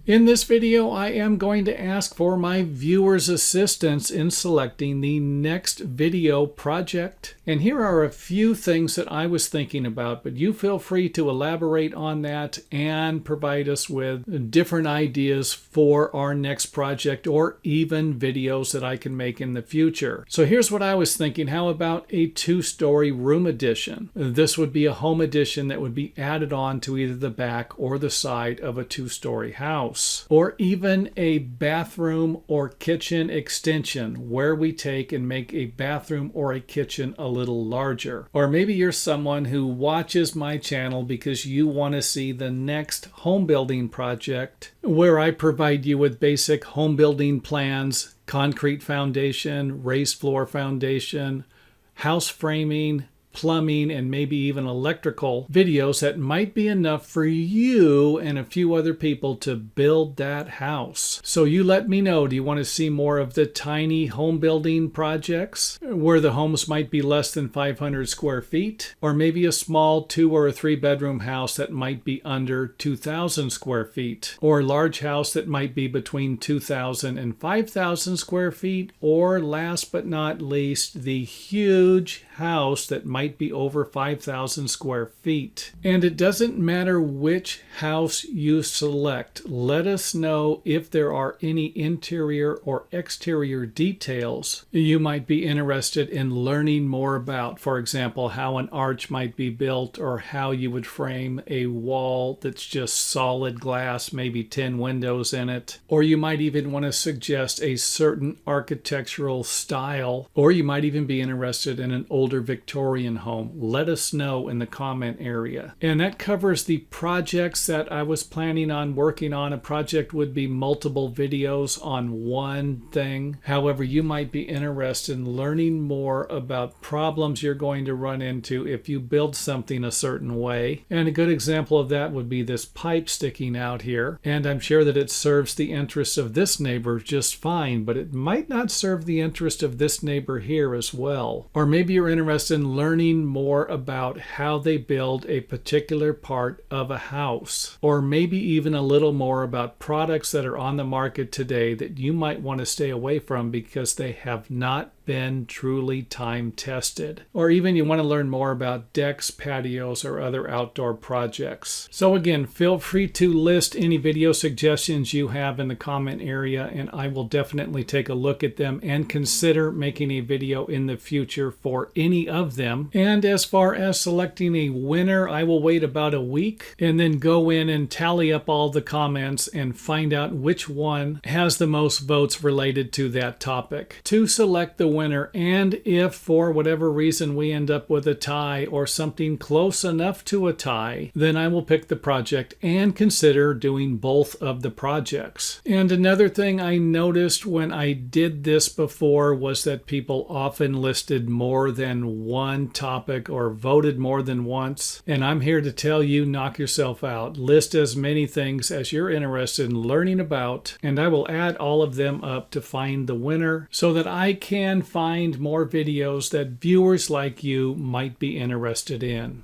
In this video, I am going to ask for my viewers' assistance in selecting the next video project. And here are a few things that I was thinking about, but you feel free to elaborate on that and provide us with different ideas for our next project or even videos that I can make in the future. So here's what I was thinking. How about a two-story room addition? This would be a home addition that would be added on to either the back or the side of a two-story house. Or even a bathroom or kitchen extension where we take and make a bathroom or a kitchen a little larger. Or maybe you're someone who watches my channel because you want to see the next home building project where I provide you with basic home building plans, concrete foundation, raised floor foundation, house framing, plumbing, and maybe even electrical videos that might be enough for you and a few other people to build that house. So you let me know, do you want to see more of the tiny home building projects where the homes might be less than 500 square feet? Or maybe a small 2 or 3 bedroom house that might be under 2,000 square feet? Or a large house that might be between 2,000 and 5,000 square feet? Or last but not least, the huge house that might be over 5,000 square feet. And it doesn't matter which house you select. Let us know if there are any interior or exterior details you might be interested in learning more about. For example, how an arch might be built or how you would frame a wall that's just solid glass, maybe 10 windows in it. Or you might even want to suggest a certain architectural style, or you might even be interested in an older Victorian home. Let us know in the comment area. And that covers the projects that I was planning on working on. A project would be multiple videos on one thing. However, you might be interested in learning more about problems you're going to run into if you build something a certain way. And a good example of that would be this pipe sticking out here. And I'm sure that it serves the interests of this neighbor just fine, but it might not serve the interest of this neighbor here as well. Or maybe you're interested in learning more about how they build a particular part of a house, or maybe even a little more about products that are on the market today that you might want to stay away from because they have not been truly time tested. Or even you want to learn more about decks, patios, or other outdoor projects. So again, feel free to list any video suggestions you have in the comment area, and I will definitely take a look at them and consider making a video in the future for any of them. And as far as selecting a winner, I will wait about a week and then go in and tally up all the comments and find out which one has the most votes related to that topic to select the winner. And if for whatever reason we end up with a tie or something close enough to a tie, then I will pick the project and consider doing both of the projects. And another thing I noticed when I did this before was that people often listed more than one topic or voted more than once. And I'm here to tell you, knock yourself out. List as many things as you're interested in learning about, and I will add all of them up to find the winner so that I can find more videos that viewers like you might be interested in.